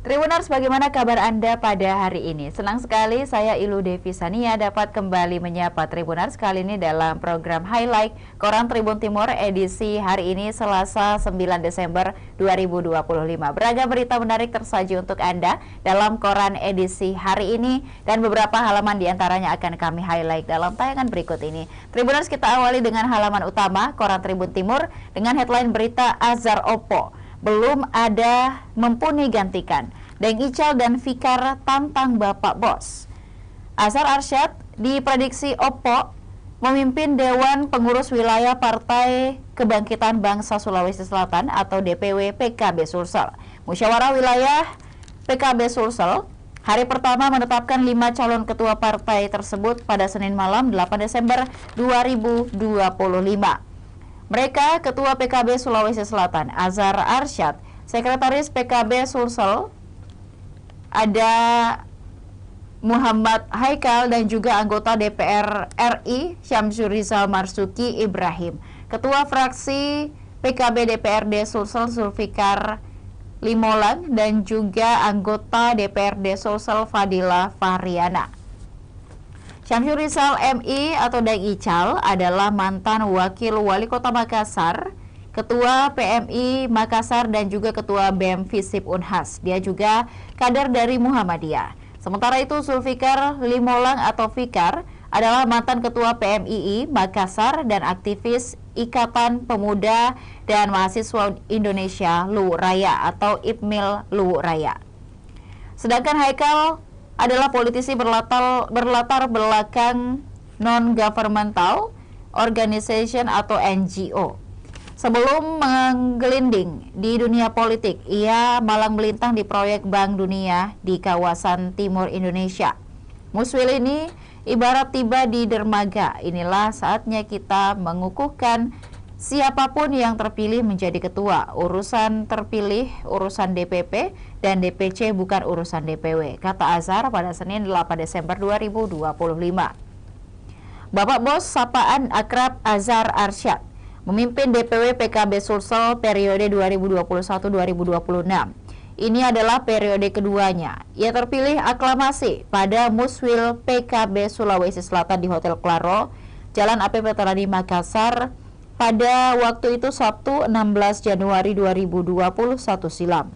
Tribuners, bagaimana kabar Anda pada hari ini? Senang sekali saya Ilu Devi Sania dapat kembali menyapa Tribuners kali ini dalam program Highlight Koran Tribun Timur edisi hari ini Selasa 9 Desember 2025. Beragam berita menarik tersaji untuk Anda dalam koran edisi hari ini dan beberapa halaman diantaranya akan kami highlight dalam tayangan berikut ini. Tribuners, kita awali dengan halaman utama Koran Tribun Timur dengan headline berita Azhar Oppo belum ada mumpuni gantikan. Deng Ical dan Fikar tantang Bapak Bos. Azhar Arsyad diprediksi Oppo memimpin Dewan Pengurus Wilayah Partai Kebangkitan Bangsa Sulawesi Selatan atau DPW PKB Sulsel. Musyawarah Wilayah PKB Sulsel hari pertama menetapkan 5 calon ketua partai tersebut pada Senin malam 8 Desember 2025. Mereka Ketua PKB Sulawesi Selatan Azhar Arsyad, Sekretaris PKB Sulsel ada Muhammad Haikal dan juga anggota DPR RI Syamsur Rizal Marzuki Ibrahim, Ketua Fraksi PKB DPRD Sulsel Zulfikar Limolang dan juga anggota DPRD Sulsel Fadila Fahriana. Syamsur Rizal MI atau Deng Ical adalah mantan Wakil Wali Kota Makassar, Ketua PMI Makassar dan juga Ketua BEM Visip Unhas. Dia juga kader dari Muhammadiyah. Sementara itu Zulfikar Limolang atau Fikar adalah mantan Ketua PMII Makassar dan aktivis Ikatan Pemuda dan Mahasiswa Indonesia Luwu Raya atau IPMIL Luwu Raya. Sedangkan Haikal adalah politisi berlatar belakang non-governmental organization atau NGO. Sebelum menggelinding di dunia politik, ia malang melintang di proyek Bank Dunia di kawasan timur Indonesia. Muswil ini ibarat tiba di dermaga. Inilah saatnya kita mengukuhkan siapapun yang terpilih menjadi ketua. Urusan terpilih, urusan DPP dan DPC bukan urusan DPW, kata Azhar pada Senin 8 Desember 2025. Bapak Bos sapaan akrab Azhar Arsyad memimpin DPW PKB Sulsel periode 2021-2026. Ini adalah periode keduanya. Ia terpilih aklamasi pada Muswil PKB Sulawesi Selatan di Hotel Claro, Jalan AP Veterani Makassar, pada waktu itu Sabtu 16 Januari 2021 silam.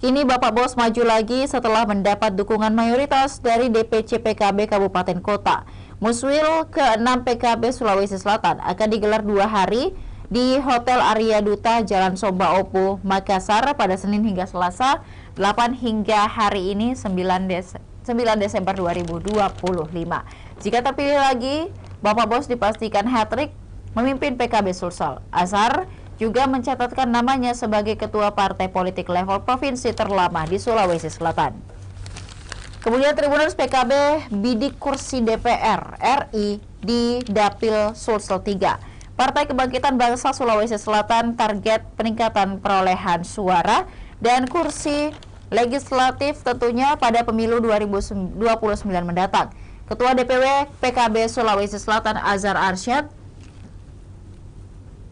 Kini Bapak Bos maju lagi setelah mendapat dukungan mayoritas dari DPC PKB Kabupaten Kota. Muswil ke-6 PKB Sulawesi Selatan akan digelar 2 hari di Hotel Arya Duta Jalan Somba Opu, Makassar pada Senin hingga Selasa 8 hingga hari ini 9 Desember 2025. Jika terpilih lagi, Bapak Bos dipastikan hat-trick memimpin PKB Sulsel. Azhar juga mencatatkan namanya sebagai ketua partai politik level provinsi terlama di Sulawesi Selatan. Kemudian Tribuners, PKB bidik kursi DPR RI di Dapil Sulsel 3. Partai Kebangkitan Bangsa Sulawesi Selatan target peningkatan perolehan suara dan kursi legislatif tentunya pada pemilu 2029 mendatang. Ketua DPW PKB Sulawesi Selatan Azhar Arsyad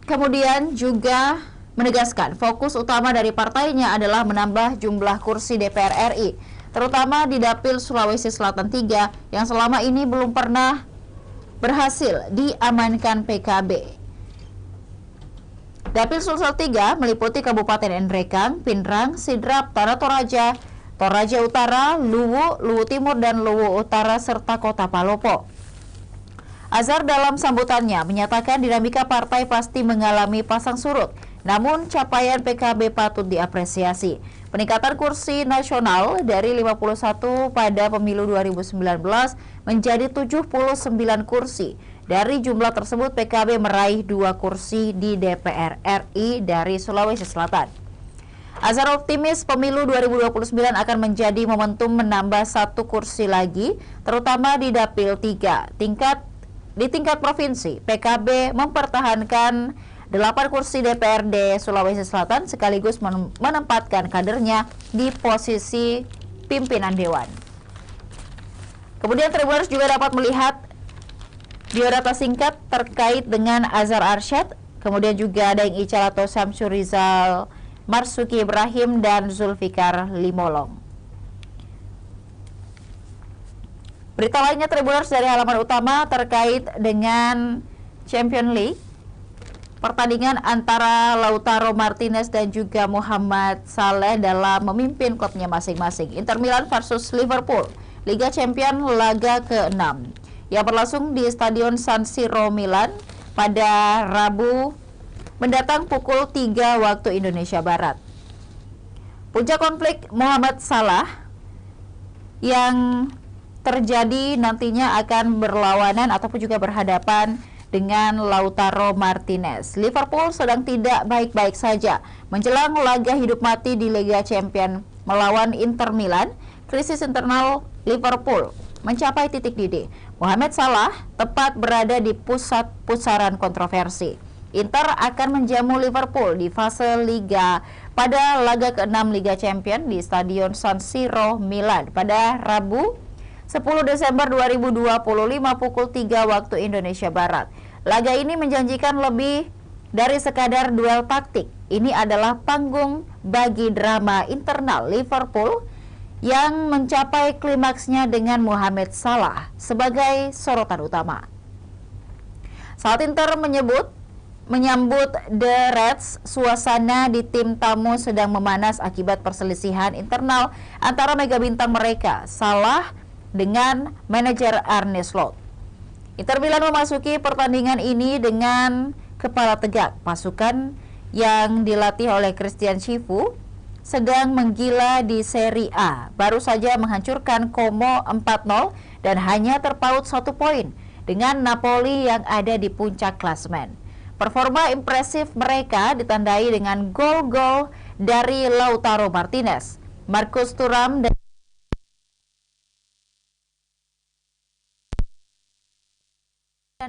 kemudian juga menegaskan fokus utama dari partainya adalah menambah jumlah kursi DPR RI, terutama di Dapil Sulawesi Selatan 3 yang selama ini belum pernah berhasil diamankan PKB. Dapil Sulsel 3 meliputi Kabupaten Endrekang, Pindrang, Sidrap, Tanah Toraja, Toraja Utara, Luwu, Luwu Timur, dan Luwu Utara, serta Kota Palopo. Azhar dalam sambutannya menyatakan dinamika partai pasti mengalami pasang surut, namun capaian PKB patut diapresiasi. Peningkatan kursi nasional dari 51 pada pemilu 2019 menjadi 79 kursi. Dari jumlah tersebut PKB meraih 2 kursi di DPR RI dari Sulawesi Selatan. Azhar optimis pemilu 2029 akan menjadi momentum menambah 1 kursi lagi, terutama di Dapil 3. Di tingkat provinsi, PKB mempertahankan 8 kursi DPRD Sulawesi Selatan sekaligus menempatkan kadernya di posisi pimpinan dewan. Kemudian Tribuners juga dapat melihat biodata singkat terkait dengan Azhar Arsyad, kemudian juga Deng Ical atau Syamsur Rizal Marsuki Ibrahim dan Zulfikar Limolong. Berita lainnya Tribuners dari halaman utama terkait dengan Champions League. Pertandingan antara Lautaro Martinez dan juga Mohamed Salah dalam memimpin klubnya masing-masing. Inter Milan versus Liverpool, Liga Champions laga ke-6 yang berlangsung di Stadion San Siro Milan pada Rabu mendatang pukul 3 waktu Indonesia Barat. Puncak konflik Mohamed Salah yang terjadi nantinya akan berlawanan ataupun juga berhadapan dengan Lautaro Martinez. Liverpool sedang tidak baik-baik saja menjelang laga hidup mati di Liga Champions melawan Inter Milan. Krisis internal Liverpool mencapai titik didih. Mohamed Salah tepat berada di pusat pusaran kontroversi. Inter akan menjamu Liverpool di fase Liga pada laga ke-6 Liga Champions di Stadion San Siro Milan pada Rabu 10 Desember 2025 pukul 3 waktu Indonesia Barat. Laga ini menjanjikan lebih dari sekadar duel taktik. Ini adalah panggung bagi drama internal Liverpool yang mencapai klimaksnya dengan Mohamed Salah sebagai sorotan utama. Saat Inter menyambut The Reds, suasana di tim tamu sedang memanas akibat perselisihan internal antara mega bintang mereka, Salah dengan manajer Arne Slot. Inter Milan memasuki pertandingan ini dengan kepala tegak. Pasukan yang dilatih oleh Christian Chivu sedang menggila di Serie A. Baru saja menghancurkan Como 4-0 dan hanya terpaut 1 poin dengan Napoli yang ada di puncak klasemen. Performa impresif mereka ditandai dengan gol-gol dari Lautaro Martinez, Marcus Thuram dan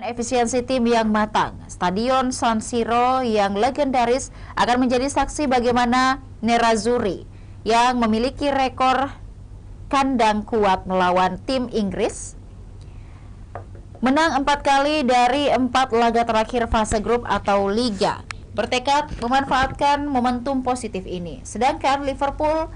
efisiensi tim yang matang. Stadion San Siro yang legendaris akan menjadi saksi bagaimana Nerazzurri yang memiliki rekor kandang kuat melawan tim Inggris menang 4 kali dari 4 laga terakhir fase grup atau liga, bertekad memanfaatkan momentum positif ini. Sedangkan Liverpool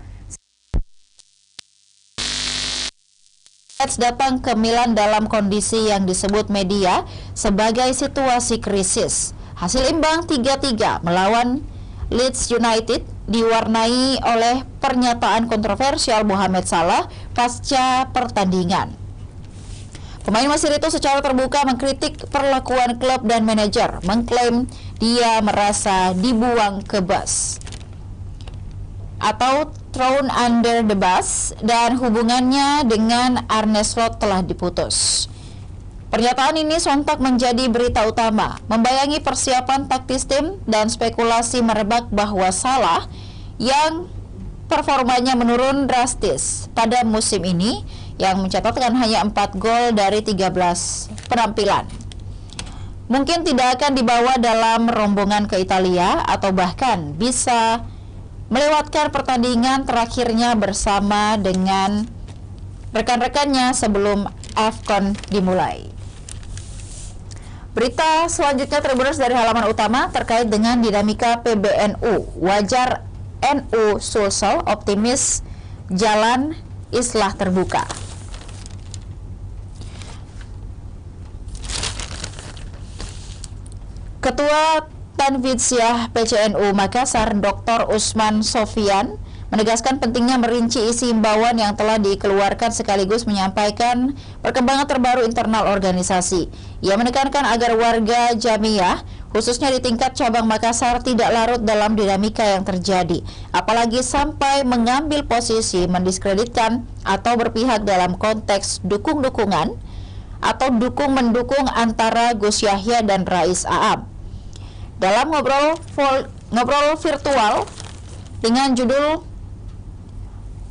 datang ke Milan dalam kondisi yang disebut media sebagai situasi krisis. Hasil imbang 3-3 melawan Leeds United diwarnai oleh pernyataan kontroversial Mohamed Salah pasca pertandingan. Pemain Mesir itu secara terbuka mengkritik perlakuan klub dan manajer, mengklaim dia merasa dibuang ke bus atau thrown under the bus dan hubungannya dengan Arne Slot telah diputus. Pernyataan ini sontak menjadi berita utama, membayangi persiapan taktis tim dan spekulasi merebak bahwa Salah yang performanya menurun drastis pada musim ini yang mencatatkan hanya 4 gol dari 13 penampilan mungkin tidak akan dibawa dalam rombongan ke Italia atau bahkan bisa melewatkan pertandingan terakhirnya bersama dengan rekan-rekannya sebelum AFCON dimulai. Berita selanjutnya Tribuners dari halaman utama terkait dengan dinamika PBNU. Wajar NU Sulsel optimis jalan islah terbuka. Ketua Tanfidziyah PCNU Makassar Dr. Usman Sofyan menegaskan pentingnya merinci isi himbauan yang telah dikeluarkan sekaligus menyampaikan perkembangan terbaru internal organisasi. Ia menekankan agar warga Jamiyah khususnya di tingkat cabang Makassar tidak larut dalam dinamika yang terjadi, apalagi sampai mengambil posisi mendiskreditkan atau berpihak dalam konteks dukung-dukungan atau dukung-mendukung antara Gus Yahya dan Rais Aam. Dalam ngobrol virtual dengan judul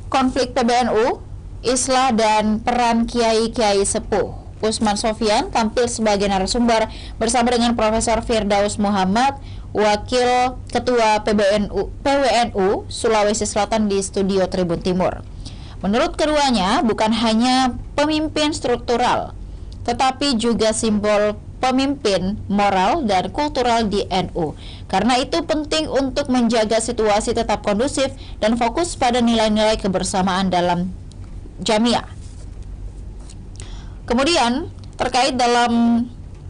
Konflik PBNU, Islah dan Peran Kiai-Kiai Sepuh, Usman Sofyan tampil sebagai narasumber bersama dengan Profesor Firdaus Muhammad, Wakil Ketua PWNU Sulawesi Selatan di studio Tribun Timur. Menurut keduanya, bukan hanya pemimpin struktural, tetapi juga simbol pemimpin moral dan kultural di NU. Karena itu penting untuk menjaga situasi tetap kondusif dan fokus pada nilai-nilai kebersamaan dalam Jamiah. Kemudian terkait dalam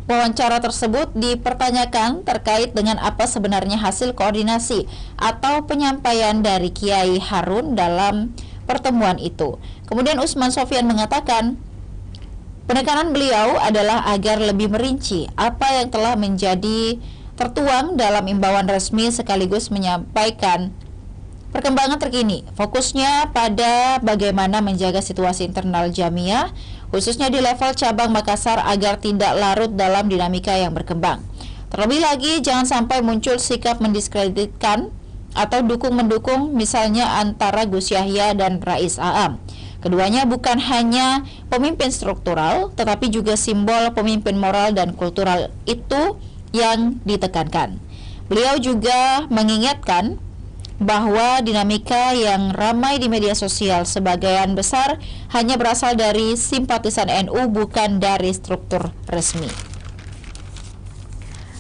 wawancara tersebut dipertanyakan terkait dengan apa sebenarnya hasil koordinasi atau penyampaian dari Kiai Harun dalam pertemuan itu. Kemudian Usman Sofyan mengatakan penekanan beliau adalah agar lebih merinci apa yang telah menjadi tertuang dalam imbauan resmi sekaligus menyampaikan perkembangan terkini, fokusnya pada bagaimana menjaga situasi internal Jamiah, khususnya di level cabang Makassar agar tidak larut dalam dinamika yang berkembang. Terlebih lagi, jangan sampai muncul sikap mendiskreditkan atau dukung-mendukung misalnya antara Gus Yahya dan Rais Aam. Keduanya bukan hanya pemimpin struktural, tetapi juga simbol pemimpin moral dan kultural itu yang ditekankan. Beliau juga mengingatkan bahwa dinamika yang ramai di media sosial sebagian besar hanya berasal dari simpatisan NU, bukan dari struktur resmi.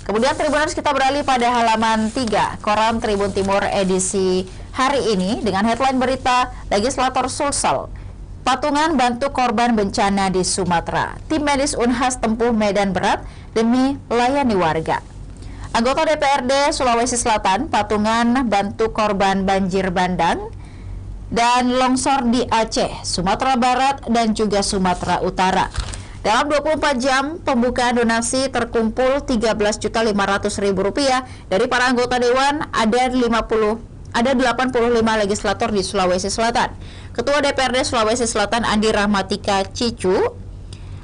Kemudian Tribuners, kita beralih pada halaman 3 koran Tribun Timur edisi hari ini dengan headline berita Legislator Sulsel, patungan bantu korban bencana di Sumatera. Tim medis Unhas tempuh medan berat demi layani warga. Anggota DPRD Sulawesi Selatan patungan bantu korban banjir bandang dan longsor di Aceh, Sumatera Barat, dan juga Sumatera Utara. Dalam 24 jam, pembukaan donasi terkumpul Rp13.500.000 dari para anggota Dewan. Ada 85 legislator di Sulawesi Selatan. Ketua DPRD Sulawesi Selatan Andi Rahmatika Cicu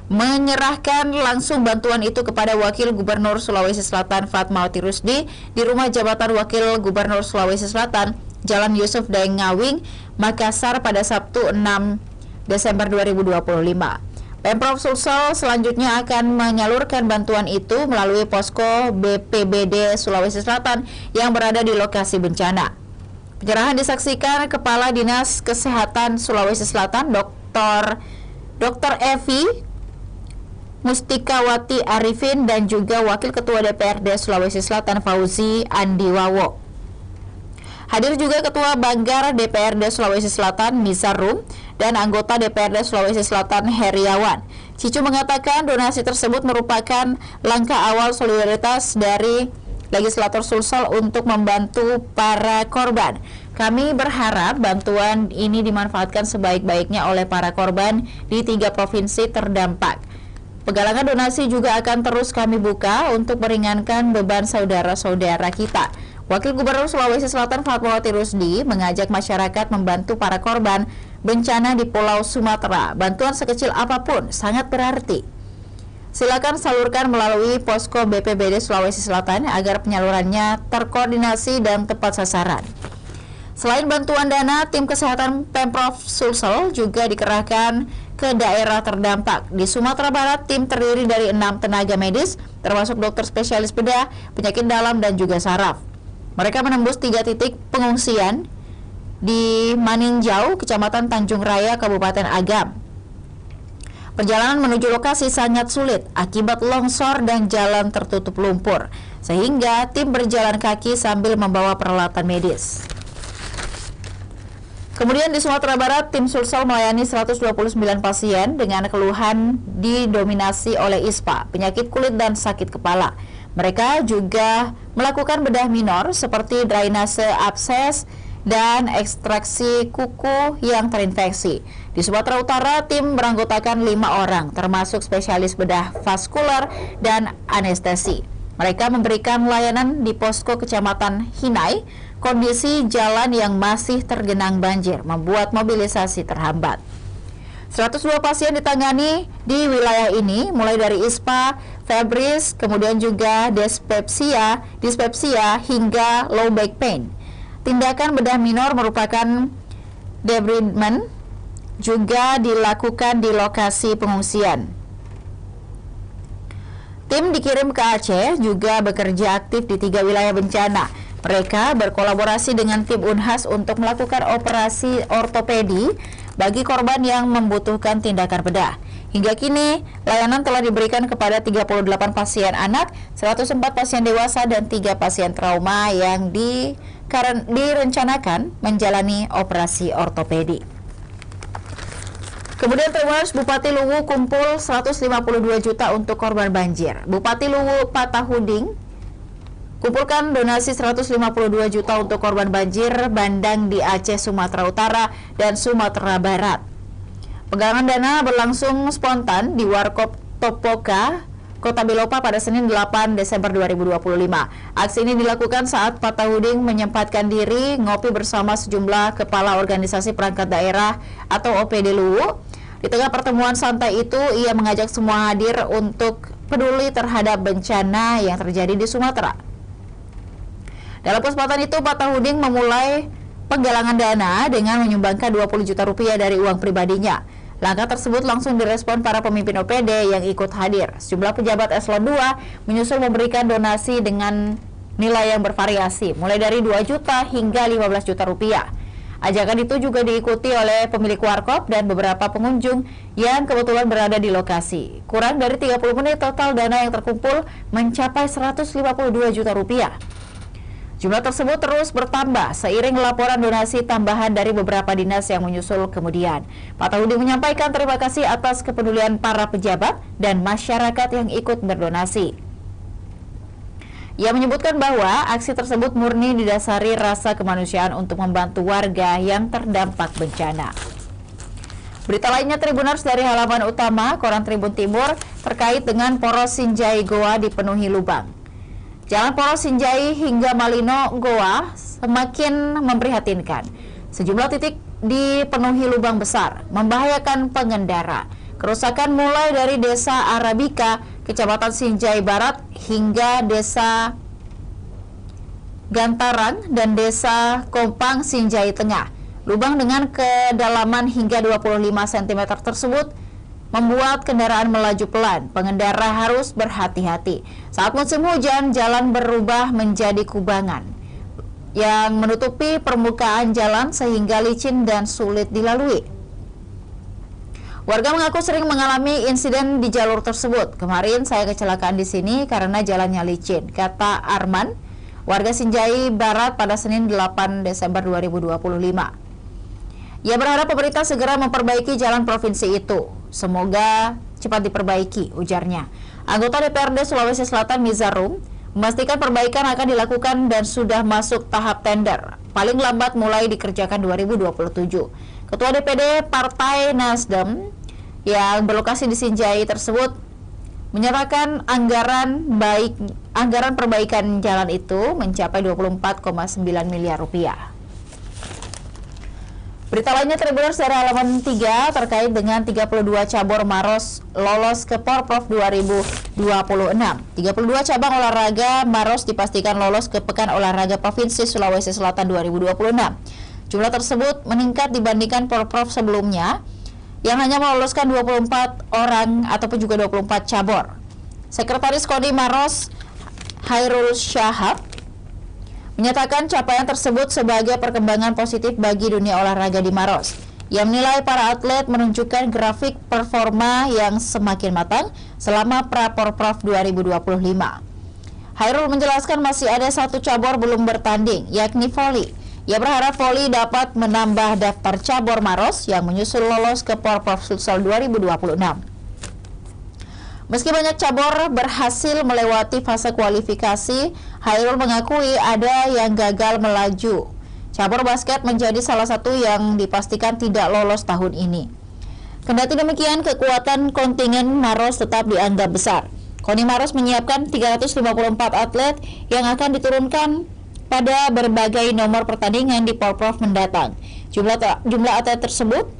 menyerahkan langsung bantuan itu kepada Wakil Gubernur Sulawesi Selatan Fatmawati Rusdi di rumah jabatan Wakil Gubernur Sulawesi Selatan Jalan Yusuf Daeng Ngawing, Makassar pada Sabtu 6 Desember 2025. Pemprov Sulsel selanjutnya akan menyalurkan bantuan itu melalui posko BPBD Sulawesi Selatan yang berada di lokasi bencana. Penyerahan disaksikan Kepala Dinas Kesehatan Sulawesi Selatan Dr. Evi Mustikawati Arifin dan juga Wakil Ketua DPRD Sulawesi Selatan Fauzi Andiwawo. Hadir juga Ketua Banggar DPRD Sulawesi Selatan Misarum dan anggota DPRD Sulawesi Selatan Heriawan. Cicu mengatakan donasi tersebut merupakan langkah awal solidaritas dari legislator Sulsel untuk membantu para korban. Kami berharap bantuan ini dimanfaatkan sebaik-baiknya oleh para korban di 3 provinsi terdampak. Penggalangan donasi juga akan terus kami buka untuk meringankan beban saudara-saudara kita. Wakil Gubernur Sulawesi Selatan Fatmawati Rusdi mengajak masyarakat membantu para korban bencana di Pulau Sumatera. Bantuan sekecil apapun sangat berarti. Silakan salurkan melalui posko BPBD Sulawesi Selatan agar penyalurannya terkoordinasi dan tepat sasaran. Selain bantuan dana, tim kesehatan Pemprov Sulsel juga dikerahkan ke daerah terdampak. Di Sumatera Barat, tim terdiri dari 6 tenaga medis, termasuk dokter spesialis bedah, penyakit dalam, dan juga saraf. Mereka menembus 3 titik pengungsian di Maninjau, Kecamatan Tanjung Raya, Kabupaten Agam. Perjalanan menuju lokasi sangat sulit akibat longsor dan jalan tertutup lumpur, sehingga tim berjalan kaki sambil membawa peralatan medis. Kemudian di Sumatera Barat, tim Sulsel melayani 129 pasien dengan keluhan didominasi oleh ISPA, penyakit kulit dan sakit kepala. Mereka juga melakukan bedah minor seperti drainase abses dan ekstraksi kuku yang terinfeksi. Di Sumatera Utara, tim beranggotakan 5 orang, termasuk spesialis bedah vaskular dan anestesi. Mereka memberikan layanan di posko Kecamatan Hinai. Kondisi jalan yang masih tergenang banjir membuat mobilisasi terhambat. 102 pasien ditangani di wilayah ini, mulai dari ISPA, febris, kemudian juga dispepsia hingga low back pain. Tindakan bedah minor merupakan debridement juga dilakukan di lokasi pengungsian. Tim dikirim ke Aceh juga bekerja aktif di 3 wilayah bencana. Mereka berkolaborasi dengan tim Unhas untuk melakukan operasi ortopedi bagi korban yang membutuhkan tindakan bedah. Hingga kini, layanan telah diberikan kepada 38 pasien anak, 104 pasien dewasa, dan 3 pasien trauma yang direncanakan menjalani operasi ortopedi. Kemudian Tribuners, Bupati Luwu kumpul 152 juta untuk korban banjir. Bupati Luwu Patahuding kumpulkan donasi 152 juta untuk korban banjir bandang di Aceh, Sumatera Utara, dan Sumatera Barat. Penggalangan dana berlangsung spontan di Warkop Topoka, Kota Belopa pada Senin 8 Desember 2025. Aksi ini dilakukan saat Patahuding menyempatkan diri ngopi bersama sejumlah kepala organisasi perangkat daerah atau OPD Luwu. Di tengah pertemuan santai itu, ia mengajak semua hadir untuk peduli terhadap bencana yang terjadi di Sumatera. Dalam kesempatan itu, Patahuding memulai penggalangan dana dengan menyumbangkan 20 juta rupiah dari uang pribadinya. Langkah tersebut langsung direspon para pemimpin OPD yang ikut hadir. Sejumlah pejabat eselon 2 menyusul memberikan donasi dengan nilai yang bervariasi, mulai dari 2 juta hingga 15 juta rupiah. Ajakan itu juga diikuti oleh pemilik warkop dan beberapa pengunjung yang kebetulan berada di lokasi. Kurang dari 30 menit total dana yang terkumpul mencapai 152 juta rupiah. Jumlah tersebut terus bertambah seiring laporan donasi tambahan dari beberapa dinas yang menyusul kemudian. Patahuding menyampaikan terima kasih atas kepedulian para pejabat dan masyarakat yang ikut berdonasi. Ia menyebutkan bahwa aksi tersebut murni didasari rasa kemanusiaan untuk membantu warga yang terdampak bencana. Berita lainnya, Tribuners, dari halaman utama Koran Tribun Timur terkait dengan poros Sinjai Goa dipenuhi lubang. Jalan poros Sinjai hingga Malino Goa semakin memprihatinkan. Sejumlah titik dipenuhi lubang besar, membahayakan pengendara. Kerusakan mulai dari Desa Arabika, Kecamatan Sinjai Barat, hingga Desa Gantarang dan Desa Kompang Sinjai Tengah. Lubang dengan kedalaman hingga 25 cm tersebut membuat kendaraan melaju pelan. Pengendara harus berhati-hati. Saat musim hujan, jalan berubah menjadi kubangan yang menutupi permukaan jalan sehingga licin dan sulit dilalui. Warga mengaku sering mengalami insiden di jalur tersebut. Kemarin saya kecelakaan di sini karena jalannya licin, kata Arman, warga Sinjai Barat pada Senin 8 Desember 2025. Ia berharap pemerintah segera memperbaiki jalan provinsi itu. Semoga cepat diperbaiki, ujarnya. Anggota DPRD Sulawesi Selatan Mizarum memastikan perbaikan akan dilakukan dan sudah masuk tahap tender. Paling lambat mulai dikerjakan 2027. Ketua DPD Partai Nasdem yang berlokasi di Sinjai tersebut menyatakan anggaran perbaikan jalan itu mencapai 24,9 miliar rupiah. Berita lainnya, Tribuners, dari halaman 3 terkait dengan 32 cabur Maros lolos ke Porprov 2026. 32 cabang olahraga Maros dipastikan lolos ke Pekan Olahraga Provinsi Sulawesi Selatan 2026. Jumlah tersebut meningkat dibandingkan Porprov sebelumnya yang hanya meloloskan 24 orang ataupun juga 24 cabur. Sekretaris KONI Maros Hairul Syahab menyatakan capaian tersebut sebagai perkembangan positif bagi dunia olahraga di Maros. Ia menilai para atlet menunjukkan grafik performa yang semakin matang selama Pra-Porprov 2025. Hairul menjelaskan masih ada satu cabur belum bertanding, yakni voli. Ia berharap voli dapat menambah daftar cabur Maros yang menyusul lolos ke Porprov Sulsel 2026. Meski banyak cabur berhasil melewati fase kualifikasi, Hairul mengakui ada yang gagal melaju. Cabur basket menjadi salah satu yang dipastikan tidak lolos tahun ini. Kendati demikian, kekuatan kontingen Maros tetap dianggap besar. KONI Maros menyiapkan 354 atlet yang akan diturunkan pada berbagai nomor pertandingan di Porprov mendatang. Jumlah atlet tersebut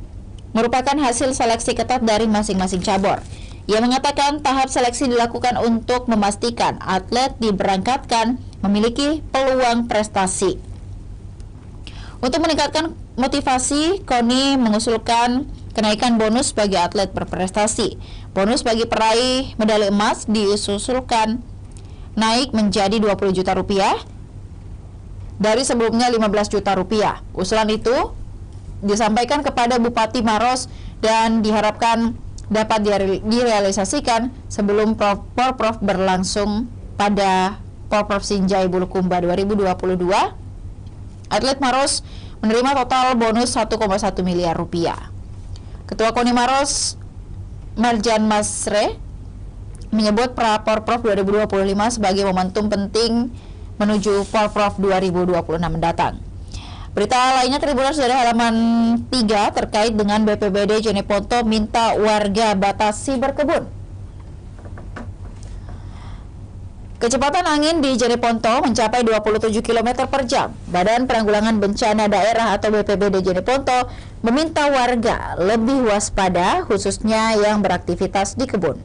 merupakan hasil seleksi ketat dari masing-masing cabur. Ia mengatakan tahap seleksi dilakukan untuk memastikan atlet diberangkatkan memiliki peluang prestasi. Untuk meningkatkan motivasi, KONI mengusulkan kenaikan bonus bagi atlet berprestasi. Bonus bagi peraih medali emas diusulkan naik menjadi 20 juta rupiah dari sebelumnya 15 juta rupiah. Usulan itu disampaikan kepada Bupati Maros dan diharapkan dapat direalisasikan sebelum Porprov berlangsung pada Porprov Sinjai Bulukumba 2022. Atlet Maros menerima total bonus 1,1 miliar rupiah. Ketua KONI Maros Marjan Masre menyebut Porprov 2025 sebagai momentum penting menuju Porprov 2026 mendatang. Berita lainnya Tribuners dari halaman 3 terkait dengan BPBD Jeneponto minta warga batasi berkebun. Kecepatan angin di Jeneponto mencapai 27 km per jam. Badan Penanggulangan Bencana Daerah atau BPBD Jeneponto meminta warga lebih waspada khususnya yang beraktivitas di kebun.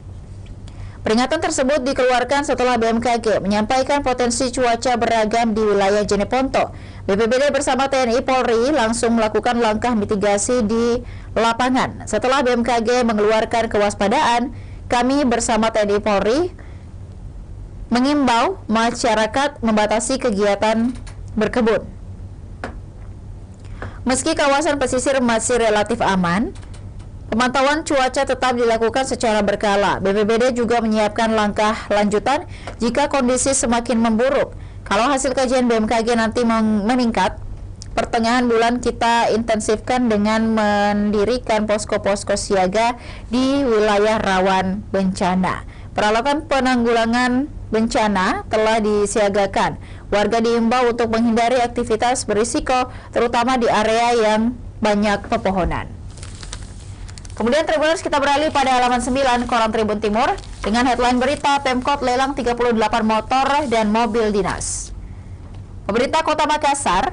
Peringatan tersebut dikeluarkan setelah BMKG menyampaikan potensi cuaca beragam di wilayah Jeneponto. BPBD bersama TNI Polri langsung melakukan langkah mitigasi di lapangan. Setelah BMKG mengeluarkan kewaspadaan, kami bersama TNI Polri mengimbau masyarakat membatasi kegiatan berkebun. Meski kawasan pesisir masih relatif aman, pemantauan cuaca tetap dilakukan secara berkala. BPBD juga menyiapkan langkah lanjutan jika kondisi semakin memburuk. Kalau hasil kajian BMKG nanti meningkat, pertengahan bulan kita intensifkan dengan mendirikan posko-posko siaga di wilayah rawan bencana. Peralatan penanggulangan bencana telah disiagakan. Warga diimbau untuk menghindari aktivitas berisiko, terutama di area yang banyak pepohonan. Kemudian Tribuners kita beralih pada halaman 9 Koran Tribun Timur dengan headline berita Pemkot lelang 38 motor dan mobil dinas. Pemerintah Kota Makassar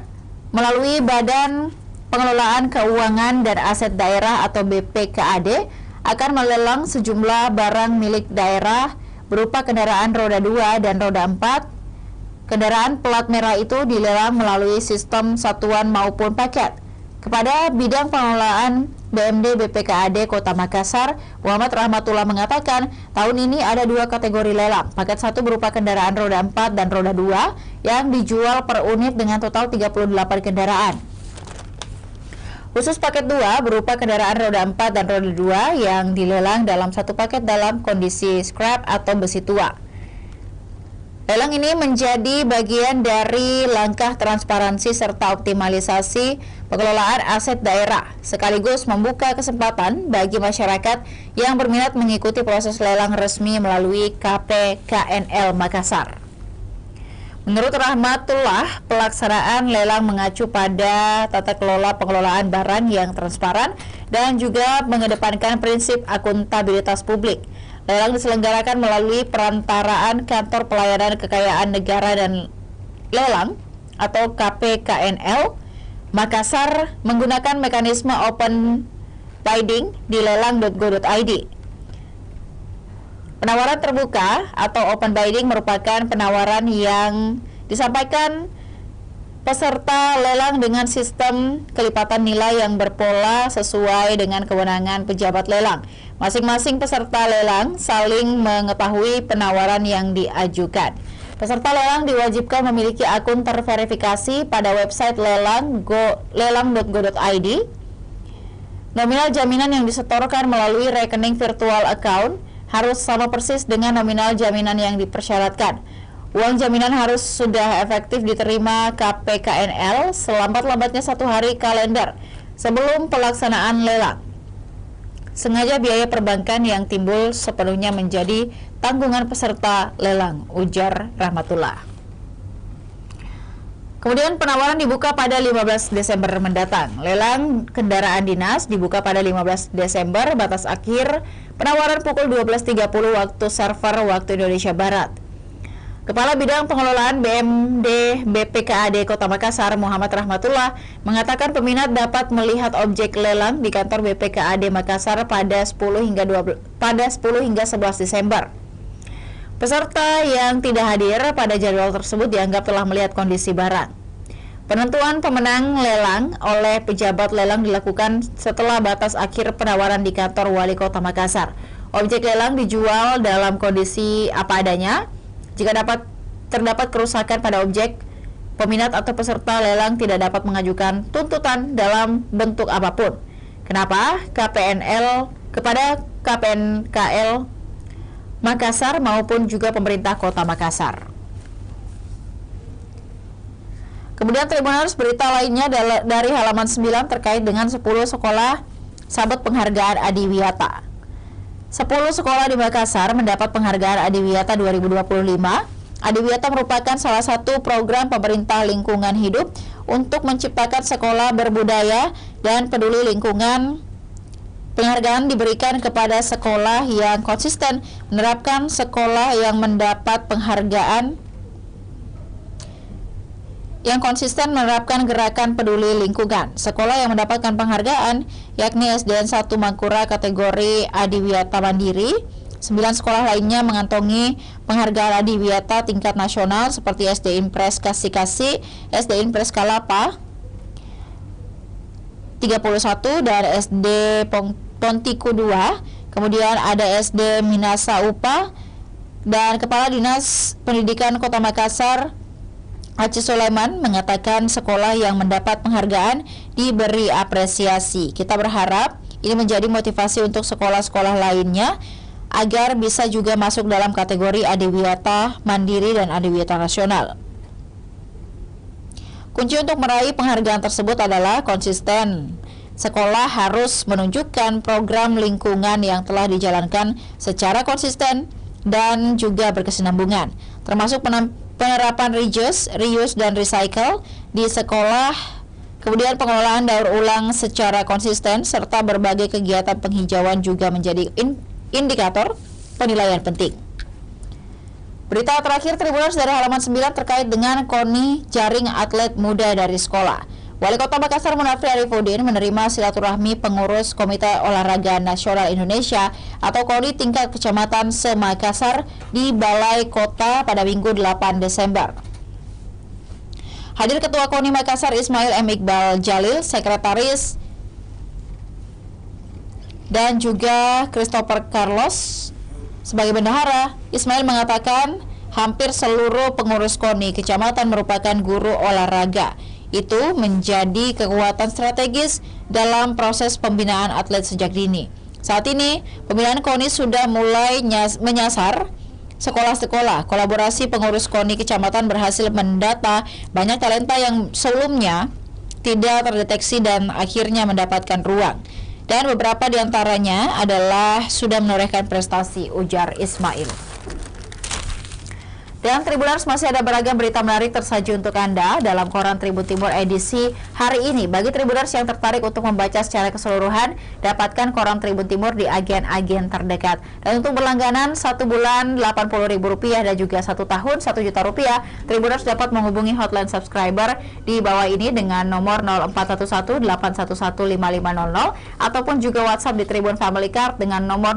melalui Badan Pengelolaan Keuangan dan Aset Daerah atau BPKAD akan melelang sejumlah barang milik daerah berupa kendaraan roda 2 dan roda 4. Kendaraan plat merah itu dilelang melalui sistem satuan maupun paket. Kepada Bidang Pengelolaan BMD BPKAD Kota Makassar, Muhammad Rahmatullah mengatakan tahun ini ada 2 kategori lelang. Paket 1 berupa kendaraan roda 4 dan roda 2 yang dijual per unit dengan total 38 kendaraan. Khusus paket 2 berupa kendaraan roda 4 dan roda 2 yang dilelang dalam satu paket dalam kondisi scrap atau besi tua. Lelang ini menjadi bagian dari langkah transparansi serta optimalisasi pengelolaan aset daerah, sekaligus membuka kesempatan bagi masyarakat yang berminat mengikuti proses lelang resmi melalui KPKNL Makassar. Menurut Rahmatullah, pelaksanaan lelang mengacu pada tata kelola pengelolaan barang yang transparan dan juga mengedepankan prinsip akuntabilitas publik. Lelang diselenggarakan melalui perantaraan Kantor Pelayanan Kekayaan Negara dan Lelang atau KPKNL Makassar menggunakan mekanisme open bidding di lelang.go.id. Penawaran terbuka atau open bidding merupakan penawaran yang disampaikan peserta lelang dengan sistem kelipatan nilai yang berpola sesuai dengan kewenangan pejabat lelang. Masing-masing peserta lelang saling mengetahui penawaran yang diajukan. Peserta lelang diwajibkan memiliki akun terverifikasi pada website lelang.go.id. Nominal jaminan yang disetorkan melalui rekening virtual account harus sama persis dengan nominal jaminan yang dipersyaratkan. Uang jaminan harus sudah efektif diterima KPKNL selambat-lambatnya 1 hari kalender sebelum pelaksanaan lelang. Sengaja biaya perbankan yang timbul sepenuhnya menjadi tanggungan peserta lelang, ujar Rahmatullah. Kemudian penawaran dibuka pada 15 Desember mendatang. Lelang kendaraan dinas dibuka pada 15 Desember, batas akhir penawaran pukul 12.30 waktu server waktu Indonesia Barat. Kepala Bidang Pengelolaan BMD BPKAD Kota Makassar, Muhammad Rahmatullah, mengatakan peminat dapat melihat objek lelang di kantor BPKAD Makassar pada 10 hingga 11 Desember. Peserta yang tidak hadir pada jadwal tersebut dianggap telah melihat kondisi barang. Penentuan pemenang lelang oleh pejabat lelang dilakukan setelah batas akhir penawaran di kantor Wali Kota Makassar. Objek lelang dijual dalam kondisi apa adanya. Jika terdapat kerusakan pada objek, Peminat atau peserta lelang tidak dapat mengajukan tuntutan dalam bentuk apapun. Kenapa? Kepada KPNKL Makassar maupun juga pemerintah Kota Makassar. Kemudian Tribuners, berita lainnya dari halaman 9 terkait dengan 10 sekolah sabut penghargaan Adiwiyata. 10 sekolah di Makassar mendapat penghargaan Adiwiyata 2025. Adiwiyata merupakan salah satu program pemerintah lingkungan hidup untuk menciptakan sekolah berbudaya dan peduli lingkungan. Penghargaan diberikan kepada sekolah yang konsisten menerapkan sekolah yang mendapat penghargaan menerapkan gerakan peduli lingkungan. Sekolah yang mendapatkan penghargaan yakni SDN 1 Mangkura kategori Adiwiyata Mandiri. 9 sekolah lainnya mengantongi penghargaan Adiwiyata tingkat nasional seperti SD Impres Kasih-Kasih, SD Impres Kalapa 31 dan SD Pontiku 2. Kemudian ada SD Minasa Upa dan Kepala Dinas Pendidikan Kota Makassar Aceh Sulaiman mengatakan sekolah yang mendapat penghargaan diberi apresiasi. Kita berharap ini menjadi motivasi untuk sekolah-sekolah lainnya agar bisa juga masuk dalam kategori Adiwiyata Mandiri dan Adiwiyata Nasional. Kunci untuk meraih penghargaan tersebut adalah konsisten. Sekolah harus menunjukkan program lingkungan yang telah dijalankan secara konsisten dan juga berkesinambungan, termasuk penerapan reuse dan recycle di sekolah, kemudian pengelolaan daur ulang secara konsisten, serta berbagai kegiatan penghijauan juga menjadi indikator penilaian penting. Berita terakhir Tribuners dari halaman 9 terkait dengan KONI jaring atlet muda dari sekolah. Wali Kota Makassar Munafri Arifudin menerima silaturahmi pengurus Komite Olahraga Nasional Indonesia atau KONI tingkat Kecamatan se-Makassar di Balai Kota pada Minggu 8 Desember. Hadir Ketua KONI Makassar Ismail M. Iqbal Jalil, Sekretaris dan juga Christopher Carlos sebagai bendahara. Ismail mengatakan hampir seluruh pengurus KONI kecamatan merupakan guru olahraga. Itu menjadi kekuatan strategis dalam proses pembinaan atlet sejak dini. Saat ini, pembinaan KONI sudah mulai menyasar sekolah-sekolah. Kolaborasi pengurus KONI kecamatan berhasil mendata banyak talenta yang sebelumnya tidak terdeteksi dan akhirnya mendapatkan ruang. Dan beberapa diantaranya adalah sudah menorehkan prestasi, ujar Ismail. Dan Tribuners, masih ada beragam berita menarik tersaji untuk Anda dalam koran Tribun Timur edisi hari ini. Bagi Tribuners yang tertarik untuk membaca secara keseluruhan, dapatkan koran Tribun Timur di agen-agen terdekat. Dan untuk berlangganan 1 bulan Rp80.000 dan juga 1 tahun Rp1.000.000, Tribuners dapat menghubungi hotline subscriber di bawah ini dengan nomor 0411-811-5500 ataupun juga WhatsApp di Tribun Family Card dengan nomor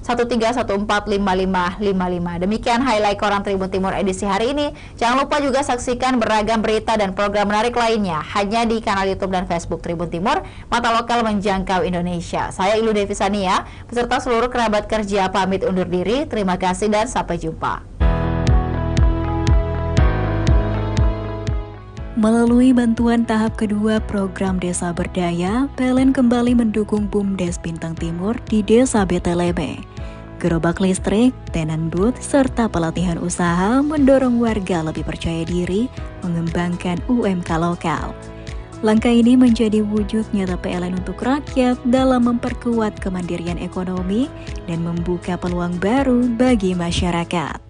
081-1314-5555. Demikian highlight koran Tribun Timur edisi hari ini. Jangan lupa juga saksikan beragam berita dan program menarik lainnya hanya di kanal YouTube dan Facebook Tribun Timur, mata lokal menjangkau Indonesia. Saya Ilu Devisania beserta seluruh kerabat kerja pamit undur diri. Terima kasih dan sampai jumpa. Melalui bantuan tahap kedua program Desa Berdaya, PLN kembali mendukung BUMDes Bintang Timur di Desa Beteleme. Gerobak listrik, tenan booth, serta pelatihan usaha mendorong warga lebih percaya diri mengembangkan UMK lokal. Langkah ini menjadi wujud nyata PLN untuk rakyat dalam memperkuat kemandirian ekonomi dan membuka peluang baru bagi masyarakat.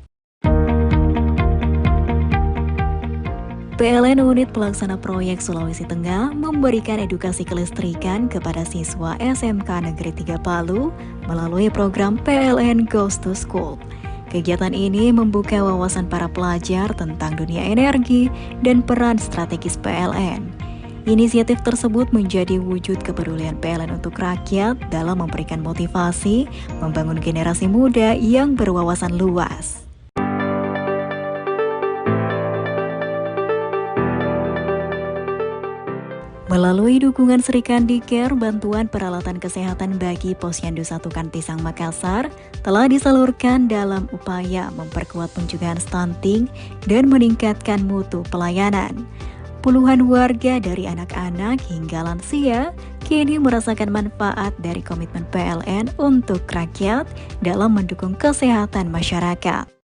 PLN Unit Pelaksana Proyek Sulawesi Tengah memberikan edukasi kelistrikan kepada siswa SMK Negeri 3 Palu melalui program PLN Goes to School. Kegiatan ini membuka wawasan para pelajar tentang dunia energi dan peran strategis PLN. Inisiatif tersebut menjadi wujud kepedulian PLN untuk rakyat dalam memberikan motivasi, membangun generasi muda yang berwawasan luas. Melalui dukungan Srikandicare, bantuan peralatan kesehatan bagi Posyandu 1 Kantisang Makassar telah disalurkan dalam upaya memperkuat pencegahan stunting dan meningkatkan mutu pelayanan. Puluhan warga dari anak-anak hingga lansia kini merasakan manfaat dari komitmen PLN untuk rakyat dalam mendukung kesehatan masyarakat.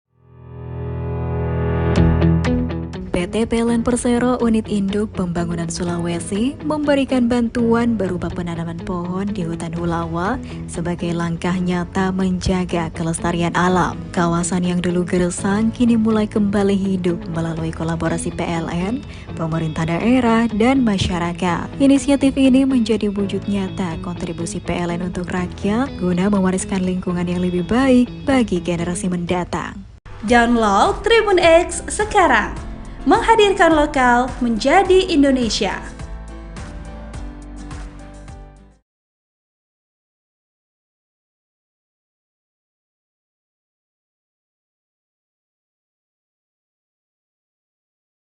PT PLN Persero Unit Induk Pembangunan Sulawesi memberikan bantuan berupa penanaman pohon di hutan Hulawa sebagai langkah nyata menjaga kelestarian alam. Kawasan yang dulu gersang kini mulai kembali hidup melalui kolaborasi PLN, pemerintah daerah, dan masyarakat. Inisiatif ini menjadi wujud nyata kontribusi PLN untuk rakyat guna mewariskan lingkungan yang lebih baik bagi generasi mendatang. Download Tribun X sekarang. Menghadirkan lokal menjadi Indonesia.